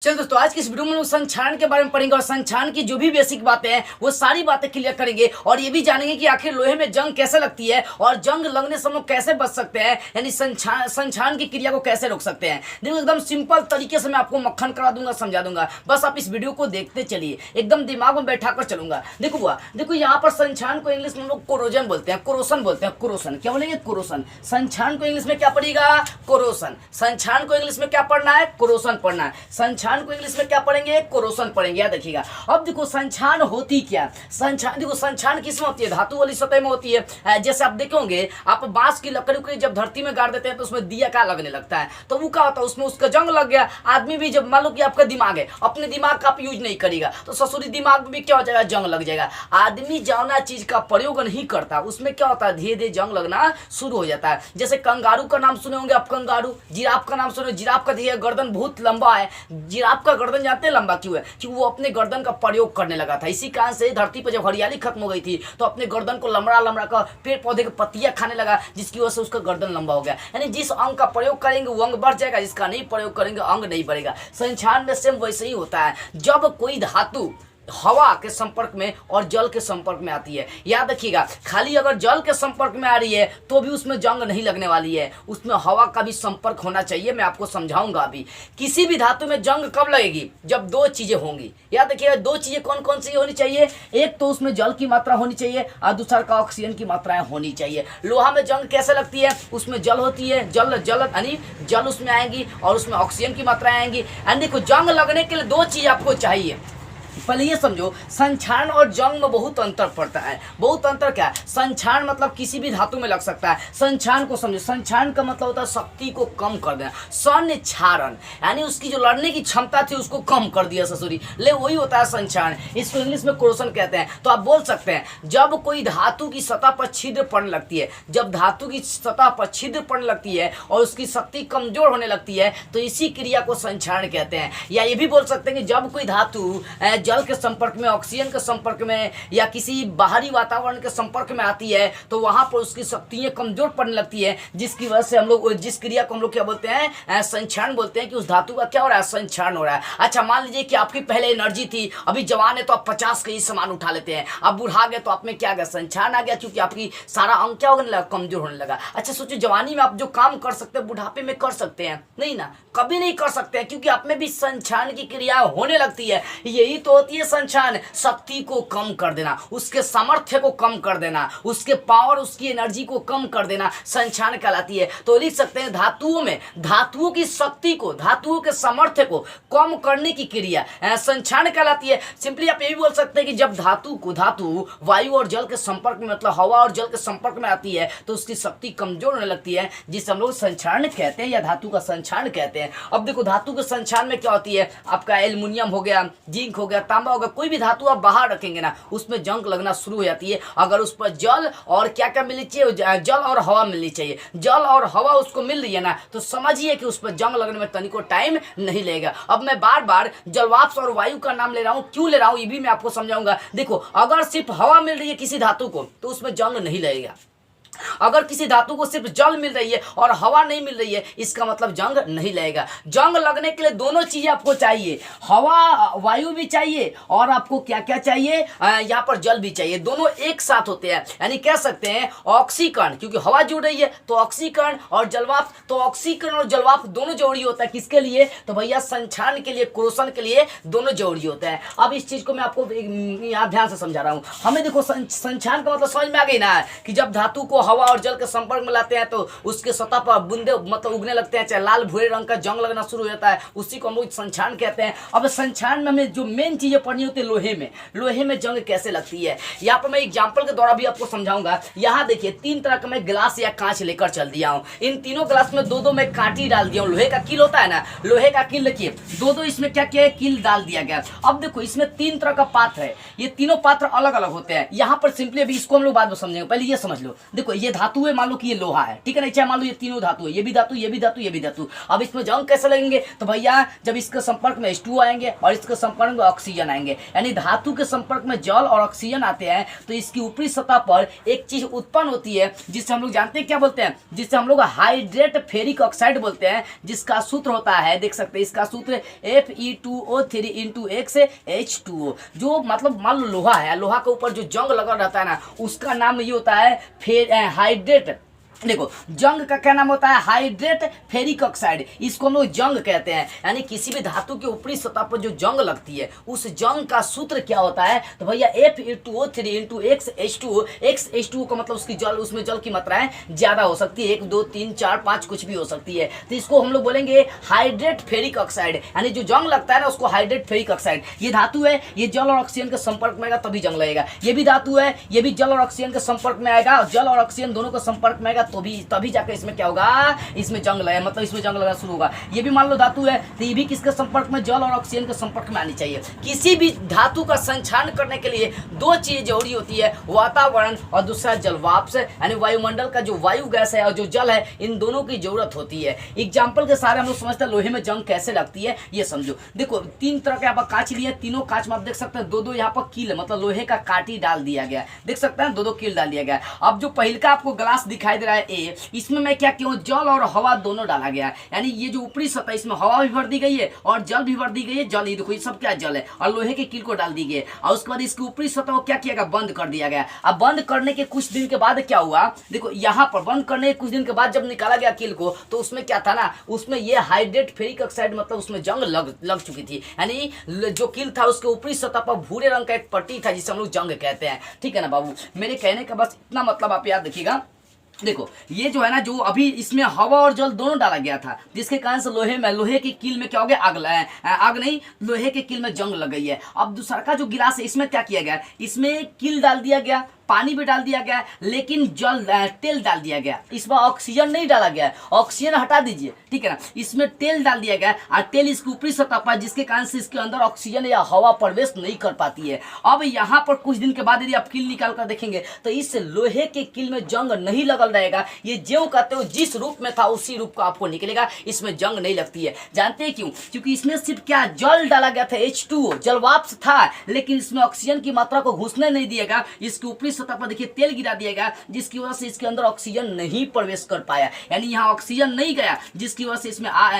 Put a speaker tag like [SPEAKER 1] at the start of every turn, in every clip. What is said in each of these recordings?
[SPEAKER 1] चलो दोस्तों, आज की इस वीडियो में लोग संक्षारण के बारे में पढ़ेंगे और संक्षारण की जो भी बेसिक बातें हैं वो सारी बातें क्लियर करेंगे और ये भी जानेंगे कि आखिर लोहे में जंग कैसे लगती है और जंग लगने से हम लोग कैसे बच सकते हैं, यानी संक्षारण की क्रिया को कैसे रोक सकते हैं। देखो, एकदम सिंपल तरीके से मैं आपको मक्खन करा दूंगा, समझा दूंगा। बस आप इस वीडियो को देखते चलिए, एकदम दिमाग में बैठा कर चलूंगा। देखो यहाँ पर संक्षारण को इंग्लिश में लोग कोरोजन बोलते हैं, कोरोसन बोलते हैं। कोरोसन क्या बोलेंगे? कोरोसन। संक्षारण को इंग्लिश में क्या पड़ेगा? कोरोसन। संक्षारण को इंग्लिश में क्या पढ़ना है? कोरोसन पढ़ना है। संक्षारण को इंग्लिश में क्या पढ़ेंगे? कोरोसन पढ़ेंगे। याद रखिएगा। अब देखो संक्षारण होती क्या? संक्षारण देखो, संक्षारण किसमें होती है? धातु वाली सतह में होती है। जैसे आप देखेंगे, आप बांस की लकड़ी को जब धरती में गाड़ देते हैं तो उसमें दिया का लगने लगता है, तो वो क्या होता है? उसमें उसका जंग लग गया। आदमी भी जब मान लो कि आपका दिमाग है, अपने दिमाग का आप यूज नहीं करेगा तो ससुरी दिमाग में भी क्या हो जाएगा? जंग लग जाएगा। आदमी जौना चीज का प्रयोग नहीं करता उसमें क्या होता है? धीरे धीरे जंग लगना शुरू हो जाता है। जैसे कंगारू का नाम सुने होंगे आप, कंगारू। जिराफ का नाम सुने, जिराफ का धीरे गर्दन बहुत लंबा है। जिराफ का गर्दन जानते हैं लंबा क्यों है? क्योंकि वो अपने गर्दन का प्रयोग करने लगा था। इसी कारण से धरती पर जब हरियाली खत्म हो गई थी तो अपने गर्दन को लमड़ा लमड़ा कर पेड़ पौधे की पत्तियां खाने लगा, जिसकी वजह से उसका गर्दन लंबा हो गया। यानी जिस अंग का प्रयोग करेंगे वो अंग बढ़ जाएगा, जिसका नहीं प्रयोग करेंगे अंग नहीं बढ़ेगा। संक्षारण में सेम वैसे ही होता है। जब कोई धातु हवा के संपर्क में और जल के संपर्क में आती है, याद रखिएगा, खाली अगर जल के संपर्क में आ रही है तो भी उसमें जंग नहीं लगने वाली है, उसमें हवा का भी संपर्क होना चाहिए। मैं आपको समझाऊंगा अभी। किसी भी धातु में जंग कब लगेगी? जब दो चीजें होंगी। याद रखिएगा, दो चीजें कौन कौन सी होनी चाहिए? एक तो उसमें जल की मात्रा होनी चाहिए और दूसरा का ऑक्सीजन की मात्राएं होनी चाहिए। लोहा में जंग कैसे लगती है? उसमें जल होती है, जल यानी जल उसमें आएंगी और उसमें ऑक्सीजन की मात्राएं आएंगी। एंड देखो, जंग लगने के लिए दो चीज आपको चाहिए। पहले ये समझो, संक्षारण और जंग में बहुत अंतर पड़ता है। बहुत अंतर क्या है? संक्षारण मतलब किसी भी धातु में लग सकता है। संक्षारण को समझो, संक्षारण का मतलब होता है शक्ति को कम कर देना। संक्षारण यानी उसकी जो लड़ने की क्षमता थी उसको कम कर दिया ससुरी, ले वही होता है संक्षारण। इसको इंग्लिश में कोरोसन कहते हैं। तो आप बोल सकते हैं, जब कोई धातु की सतह पर छिद्र पड़ने लगती है, जब धातु की सतह पर छिद्र पड़ने लगती है और उसकी शक्ति कमजोर होने लगती है तो इसी क्रिया को संक्षारण कहते हैं। या ये भी बोल सकते हैं कि जब कोई धातु जल के संपर्क में, ऑक्सीजन के संपर्क में या किसी बाहरी वातावरण के संपर्क में आती है तो वहां पर उसकी शक्तियां कमजोर पड़ने लगती है, जिसकी वजह से हम लोग जिस क्रिया को हम लोग क्या बोलते हैं? संक्षारण बोलते हैं। कि उस धातु का क्या हो रहा है? संक्षारण हो रहा है। अच्छा, मान लीजिए कि आपकी पहले एनर्जी थी, अभी जवान है तो आप 50 के ही सामान उठा लेते हैं। अब बुढ़ा गए तो आप में क्या आ गया? संक्षारण आ गया, क्योंकि आपकी सारा अंग क्या होने लगा? कमजोर होने लगा। अच्छा सोचो, जवानी में आप जो काम कर सकते हैं बुढ़ापे में कर सकते हैं? नहीं ना, कभी नहीं कर सकते हैं, क्योंकि आप में भी संक्षारण की क्रिया होने लगती है। यही तो होती है संक्षारण। शक्ति को कम कर देना, उसके सामर्थ्य को कम कर देना, उसके पावर, उसकी एनर्जी को कम कर देना संक्षारण कहलाती है। तो लिख सकते हैं, धातुओं में धातुओं की शक्ति को, धातुओं के सामर्थ्य को कम करने की क्रिया संक्षारण कहलाती है। सिंपली आप ये भी बोल सकते हैं कि जब धातु वायु और जल के संपर्क में, मतलब हवा और जल के संपर्क में आती है तो उसकी शक्ति कमजोर होने लगती है, जिसे हम लोग संक्षारण कहते हैं या धातु का संक्षारण कहते हैं। अब देखो, धातु के संक्षारण में क्या होती है? आपका एल्युमिनियम हो गया, जिंक हो गया, तांबा हो गया, कोई भी धातु आप बाहर रखेंगे ना उसमें जंग लगना शुरू हो जाती है। अगर उस पर जल और क्या क्या मिलनी चाहिए? जल और हवा मिलनी चाहिए। जल और हवा उसको मिल रही है ना, तो समझिए कि उस पर जंग लगने में तनिको टाइम नहीं लगेगा। अब मैं बार बार जलवाष्प और वायु का नाम ले रहा हूं, क्यों ले रहा हूं ये भी मैं आपको समझाऊंगा। देखो, अगर सिर्फ हवा मिल रही है किसी धातु को तो उसमें जंग नहीं लगेगा। अगर किसी धातु को सिर्फ जल मिल रही है और हवा नहीं मिल रही है, इसका मतलब जंग नहीं लगेगा। जंग लगने के लिए दोनों चीजें आपको चाहिए, हवा वायु भी चाहिए और आपको क्या क्या चाहिए? यहाँ पर जल भी चाहिए। दोनों एक साथ होते हैं, यानी कह सकते हैं ऑक्सीकरण, क्योंकि हवा जुड़ रही है तो ऑक्सीकरण और जलवाष्प, तो ऑक्सीकरण और जलवाष्प दोनों जरूरी होता है। किसके लिए? तो भैया संक्षारण के लिए, कोरोसन के लिए दोनों जरूरी होता है। अब इस चीज को मैं आपको यहाँ ध्यान से समझा रहा हूँ। हमें देखो, संक्षारण का मतलब समझ में आ गई ना, कि जब धातु को हवा और जल के संपर्क में लाते हैं तो उसके सतह पर बूंदे मतलब उगने लगते हैं, चाहे लाल भूरे रंग का जंग लगना शुरू हो जाता है, उसी को हम लोग संक्षारण कहते हैं। अब संक्षारण में हमें जो मेन चीजें पढ़नी होती है, लोहे में जंग कैसे लगती है, यहाँ पर मैं एग्जांपल के द्वारा भी आपको समझाऊंगा। यहाँ देखिए, 3 तरह का मैं गिलास या कांच लेकर चल दिया हूँ। इन तीनों गिलास में दो मैं कांटी डाल दिया हूँ। लोहे का कील होता है ना, लोहे का कील देखिए, दो इसमें क्या क्या कील डाल दिया गया। अब देखो, इसमें 3 तरह का पात्र है, ये तीनों पात्र अलग अलग होते हैं। यहाँ पर सिंपली अभी इसको हम लोग बाद में समझेंगे, पहले ये समझ लो। देखो, देखो ये धातु है, मान लो कि ये लोहा है, ठीक है ना, चाहे मान लो ये तीनों धातु है, ये भी धातु, ये भी धातु, ये भी धातु। अब इसमें जंग कैसे लगेंगे? तो भैया जब इसके संपर्क में H2 आएंगे और इसके संपर्क में ऑक्सीजन आएंगे, यानी धातु के संपर्क में जल और ऑक्सीजन आते हैं तो इसकी ऊपरी सतह पर एक चीज उत्पन्न होती है जिससे हम लोग जानते हैं क्या बोलते हैं, जिससे हम लोग हाइड्रेट फेरिक ऑक्साइड बोलते हैं, जिसका सूत्र होता है, देख सकते हैं इसका सूत्र Fe2O3 × X जो मतलब मान लो लोहा है, लोहा के ऊपर जो जंग लगा रहता है ना, उसका नाम ये होता है हाइड्रेट। देखो जंग का क्या नाम होता है? हाइड्रेट फेरिक ऑक्साइड, इसको हम लोग जंग कहते हैं। यानी किसी भी धातु के ऊपरी सतह पर जो जंग लगती है उस जंग का सूत्र क्या होता है? तो भैया Fe2O3 × X का मतलब उसकी जल, उसमें जल की मात्राएं ज्यादा हो सकती है, 1 2 3 4 5 कुछ भी हो सकती है, तो इसको हम लोग बोलेंगे हाइड्रेट फेरिक ऑक्साइड। यानी जो जंग लगता है ना उसको हाइड्रेट फेरिक ऑक्साइड। ये धातु है, ये जल और ऑक्सीजन के संपर्क में आएगा तभी जंग लगेगा। ये भी धातु है, ये भी जल और ऑक्सीजन के संपर्क में आएगा, जल और ऑक्सीजन दोनों के संपर्क में आएगा तो भी तभी जाकर इसमें क्या होगा? इसमें जंग लगे, मतलब इसमें जंग लगना शुरू होगा। ये भी मान लो धातु है तो ये भी किसके संपर्क में? जल और ऑक्सीजन के संपर्क में आनी चाहिए। किसी भी धातु का संचालन करने के लिए दो चीजें जरूरी होती है, वातावरण और दूसरा जलवाष्प, यानी वायुमंडल का जो वायु गैस है और जो जल है, इन दोनों की जरूरत होती है। एग्जाम्पल के सारे हम लोग समझते हैं लोहे में जंग कैसे लगती है, ये समझो। देखो 3 तरह के यहाँ पर कांच लिए, तीनों कांच में आप देख सकते हैं 2-2 यहाँ पर कील, मतलब लोहे का काटी डाल दिया गया, देख सकते हैं 2-2 कील डाल दिया गया। अब जो पहले का आपको ग्लास दिखाई दे रहा है ए, इसमें मैं क्या क्यों? जल और हवा दोनों डाला गया है। यानी ये जो ऊपरी सतह इसमें हवा भी भर दी गई है और जल भी भर दी गई है। जल ही देखो ये सब क्या जल है, और लोहे के कील को डाल दी गई है, और उसके बाद इसकी ऊपरी सतह को क्या किया गया? बंद कर दिया गया। अब बंद करने के कुछ दिन के बाद क्या हुआ? देखो यहाँ पर बंद करने के कुछ दिन के बाद जब निकाला गया कील को, तो उसमें क्या था ना, उसमें ये हाइड्रेट फेरिक ऑक्साइड, मतलब उसमें जंग लग चुकी थी। यानी जो कील था उसके ऊपरी सतह पर भूरे रंग का एक पट्टी था जिसे हम लोग जंग कहते हैं। ठीक है ना बाबू, मेरे कहने का बस इतना मतलब आप याद रखिएगा। देखो ये जो है ना, जो अभी इसमें हवा और जल दोनों डाला गया था, जिसके कारण से लोहे के कील में क्या हो गया? आग नहीं, लोहे के कील में जंग लग गई है। अब दूसरा का जो गिलास है इसमें क्या किया गया? इसमें कील डाल दिया गया, पानी भी डाल दिया गया, लेकिन तेल डाल दिया गया। इसमें ऑक्सीजन नहीं डाला गया, ऑक्सीजन हटा दीजिए, ठीक है ना। इसमें तेल डाल दिया गया और तेल इसके ऊपरी सतह पर, जिसके कारण से इसके अंदर ऑक्सीजन या हवा प्रवेश नहीं कर पाती है। अब यहाँ पर कुछ दिन के बाद यदि आप कील निकाल कर देखेंगे तो इस लोहे के कील में जंग नहीं लगल रहेगा। ये ज्यों कहते हो जिस रूप में था उसी रूप का आपको निकलेगा, इसमें जंग नहीं लगती है। जानते हैं क्यों? क्योंकि इसमें सिर्फ क्या जल डाला गया था, H2O जलवाष्प था, लेकिन इसमें ऑक्सीजन की मात्रा को घुसने नहीं दिएगा। इसके ऊपरी सतह पर देखिए तेल गिरा दिया गया, जिसकी वजह से इसके अंदर ऑक्सीजन नहीं प्रवेश कर पाया, यानी यहाँ ऑक्सीजन नहीं गया, जिसकी वजह से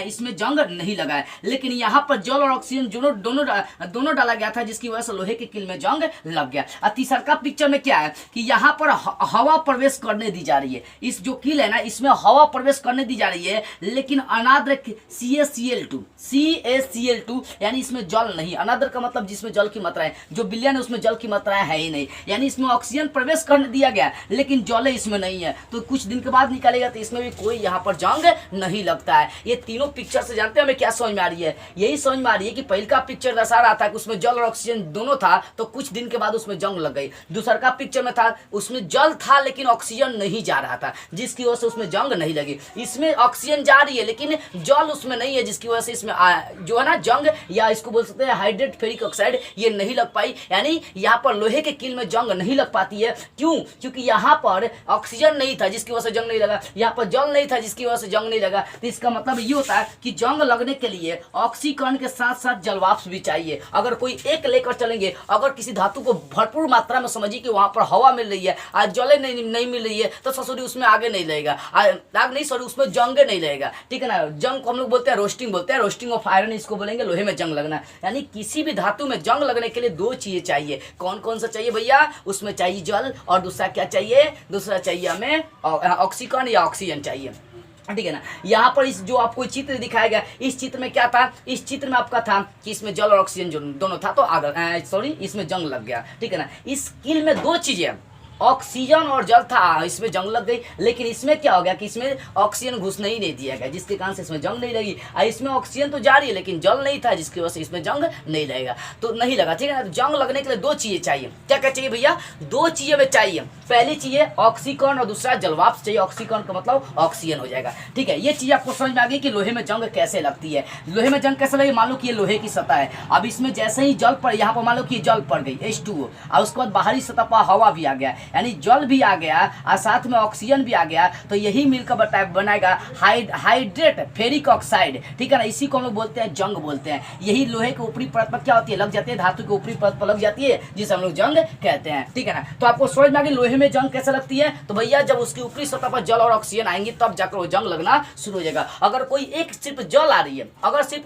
[SPEAKER 1] इसमें जंग नहीं लगा है। लेकिन यहाँ पर जल और ऑक्सीजन दोनों डाला गया था, जिसकी वजह से लोहे के कील में जंग लग गया। और तीसरा का पिक्चर में क्या है कि यहाँ पर हवा प्रवेश करने दी जा रही है। इस जो कील है ना, इसमें हवा प्रवेश करने दी जा रही है, लेकिन अनाद्र CaCl2 यानी इसमें जल नहीं। अनाद्र का मतलब जिसमें जल की मात्रा है, जो विलयन है उसमें जल की मात्रा है ही नहीं, यानी इसमें ऑक्सीजन प्रवेश करने दिया गया लेकिन जल इसमें नहीं है। तो कुछ दिन के बाद निकालेगा तो इसमें भी कोई यहाँ पर जंग नहीं लगता है। ये तीनों पिक्चर से जानते हैं हमें क्या समझ में आ रही है? यही समझ में आ रही है कि पहले का पिक्चर दर्शा रहा था कि उसमें जल और ऑक्सीजन दोनों था, तो कुछ दिन के बाद उसमें जंग लग गई। दूसरा का पिक्चर में था उसमें जल था लेकिन ऑक्सीजन नहीं जा रहा था, जिसकी वजह से उसमें जंग नहीं लगी। इसमें ऑक्सीजन जा रही है लेकिन जल उसमें नहीं है, जिसकी वजह से इसमें जो है ना जंग, या इसको बोल सकते हैं हाइड्रेट फेरिक ऑक्साइड, ये नहीं लग पाई। यानी यहाँ पर लोहे के कील में जंग नहीं लग पाती है। क्यों? क्योंकि यहाँ पर ऑक्सीजन नहीं था जिसकी वजह से जंग नहीं लगा, यहाँ पर जल नहीं था जिसकी वजह से जंग नहीं लगा। तो इसका मतलब ये होता है कि जंग लगने के लिए ऑक्सीकरण के साथ साथ जलवाष्प भी चाहिए। अगर कोई एक लेकर चलेंगे, अगर किसी धातु को भरपूर मात्रा में समझिए कि वहां पर हवा मिल रही है और जले नहीं मिल रही है, तो ससुरी उसमें आगे नहीं लगेगा, आग नहीं सॉरी उसमें जंग नहीं लगेगा, ठीक है ना। जंग को हम लोग बोलते हैं रोस्टिंग, बोलते हैं रोस्टिंग ऑफ आयरन, इसको बोलेंगे लोहे में जंग लगना। यानी किसी भी धातु में जंग लगने के लिए दो चीजें चाहिए। कौन कौन सा चाहिए भैया? उसमें चाहिए जल, और दूसरा क्या चाहिए? दूसरा चाहिए हमें ऑक्सीकरण या ऑक्सीजन चाहिए, ठीक है ना। यहाँ पर इस जो आपको चित्र दिखाया गया, इस चित्र में क्या था? इस चित्र में आपका था कि इसमें जल और ऑक्सीजन दोनों था, तो आगे इसमें जंग लग गया, ठीक है ना। इस कील में दो चीजें, ऑक्सीजन और जल था, इसमें जंग लग गई। लेकिन इसमें क्या हो गया कि इसमें ऑक्सीजन घुसने ही नहीं दिया गया, जिसके कारण से इसमें जंग नहीं लगी। और इसमें ऑक्सीजन तो जा रही है लेकिन जल नहीं था, जिसकी वजह से इसमें जंग नहीं लगेगा, तो नहीं लगा, ठीक है ना। तो जंग लगने के लिए दो चीजें चाहिए। क्या क्या चाहिए भैया? दो चीजें में चाहिए। पहली चीज है ऑक्सीकरण और दूसरा जलवाष्प चाहिए। ऑक्सीकरण का मतलब ऑक्सीजन हो जाएगा, ठीक है। ये चीज आपको समझ में आ गई कि लोहे में जंग कैसे लगती है। लोहे में जंग कैसे लगी? मान लो कि ये लोहे की सतह है, अब इसमें जैसे ही जल पर, यहाँ पर मान लो कि जल पड़ गई H2O, और उसके बाद बाहरी सतह पर हवा भी आ गया, यानी जल भी आ गया और साथ में ऑक्सीजन भी आ गया, तो यही मिलकर बनाएगा हाइड्रेट फेरिक ऑक्साइड, ठीक है ना। इसी को हम लोग बोलते हैं जंग बोलते हैं। यही लोहे के ऊपरी परत पर क्या होती है, लग जाती है, धातु के ऊपरी परत पर लग जाती है, जिसे हम लोग जंग कहते हैं, ठीक है ना। तो आपको समझ में आ गई लोहे में जंग कैसे लगती है। तो भैया जब उसकी ऊपरी सतह पर जल और ऑक्सीजन आएंगे तब जाकर वो जंग लगना शुरू हो जाएगा। अगर कोई एक सिर्फ जल आ रही है, अगर सिर्फ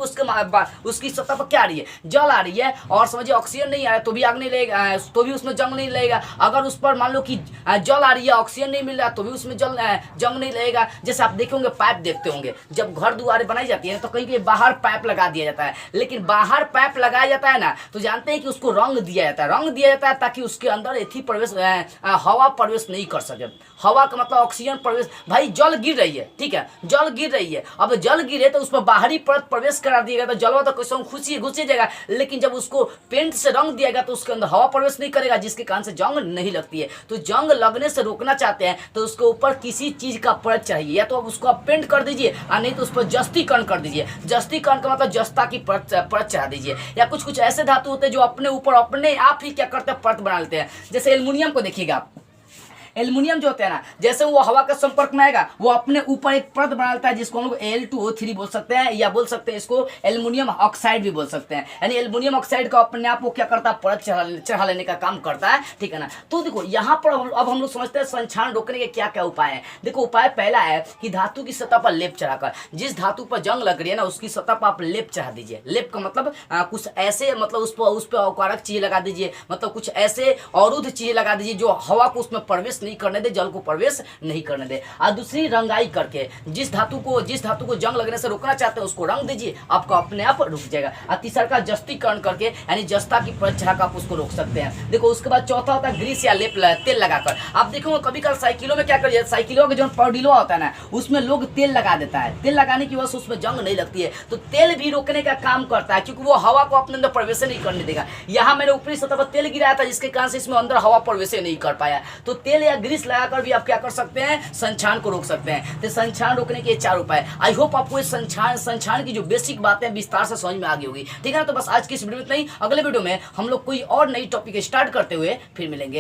[SPEAKER 1] उसकी सतह पर क्या आ रही है, जल आ रही है, और समझिए ऑक्सीजन नहीं आया तो भी आग नहीं लगेगा, तो भी उसमें जंग नहीं लगेगा। अगर उस पर मान लो कि जल आ रही है, ऑक्सीजन नहीं मिल रहा तो भी उसमें जंग नहीं लगेगा। जैसे आप देखे होंगे, पाइप देखते होंगे, जब घर दुआरे बनाई जाती है तो कहीं कहीं बाहर पाइप लगा दिया जाता है, लेकिन बाहर पाइप लगाया जाता है ना, तो जानते हैं कि उसको रंग दिया जाता है, रंग दिया जाता है ताकि उसके अंदर एथी प्रवेश हवा प्रवेश नहीं कर सके। हवा का मतलब ऑक्सीजन प्रवेश, भाई जल गिर रही है, ठीक है, जल गिर रही है, अब जल गिरे तो उस पर बाहरी परत प्रवेश करा दिएगा तो जलवा तो कैसे घुस जाएगा, लेकिन जब उसको पेंट से रंग दिएगा तो उसके अंदर हवा प्रवेश नहीं करेगा, जिसके कारण से जंग नहीं लगती है। तो जंग लगने से रोकना चाहते हैं तो उसके ऊपर किसी चीज का परत चाहिए, या तो अब उसको आप पेंट कर दीजिए और नहीं तो उस पर जस्तीकरण कर दीजिए। जस्तीकरण का मतलब जस्ता की परत चढ़ा दीजिए, या कुछ कुछ ऐसे धातु होते हैं जो अपने ऊपर अपने आप ही क्या करते हैं, परत बना लेते हैं। जैसे एल्युमिनियम को देखिएगा आप, एल्युमिनियम जो होता है ना, जैसे वो हवा के संपर्क में आएगा वो अपने ऊपर एक परत बना लेता है, जिसको हम लोग Al2O3 बोल सकते हैं, या बोल सकते हैं इसको एल्युमिनियम ऑक्साइड भी बोल सकते हैं। यानी एल्युमिनियम ऑक्साइड का अपने आप वो क्या करता है, परत चढ़ा लेने का काम करता है, ठीक है ना। तो देखो यहाँ पर अब हम लोग समझते हैं संक्षारण रोकने के क्या क्या उपाय हैं। देखो उपाय पहला है कि धातु की सतह पर लेप चढ़ाकर, जिस धातु पर जंग लग रही है ना उसकी सतह पर आप लेप चढ़ा दीजिए। लेप का मतलब कुछ ऐसे, मतलब उस पर औकारक चीज लगा दीजिए, मतलब कुछ ऐसे अवरुद्ध चीज लगा दीजिए जो हवा को उसमें प्रवेश नहीं करने दे, जल को प्रवेश नहीं करने दे। और दूसरी रंगाई करके, जिस धातु को जंग लगने से रोकना चाहते हैं उसको रंग दीजिए, आपका अपने आप रुक जाएगा। और तीसरा का जस्तीकरण करके, यानी जस्ता की परत चढ़ाकर आप उसको रोक सकते हैं। देखो उसके बाद चौथा होता है ग्रीस या लेप, तेल लगाकर। आप देखोगे कभी कभी साइकिलों में क्या करिए, साइकिलों का जो पौडिलो होता है ना उसमें लोग तेल लगा देता है, तेल लगाने की वजह से उसमें जंग नहीं लगती है। तो तेल भी रोकने का काम करता है, क्योंकि वो हवा को अपने अंदर प्रवेश नहीं करने देगा। यहाँ मैंने ऊपरी सतह पर तेल गिराया था, जिसके कारण से इसमें अंदर हवा प्रवेश नहीं कर पाया। तो तेल या ग्रीस लगाकर भी आप क्या कर सकते हैं, संक्षारण को रोक सकते हैं। तो संक्षारण रोकने के 4 उपाय। आई होप आपको इस संक्षारण की जो बेसिक बातें विस्तार से समझ में आ गई होगी, ठीक है ना। तो बस आज की इस वीडियो में इतना ही। अगले वीडियो में हम लोग कोई और नई टॉपिक स्टार्ट करते हुए फिर मिलेंगे।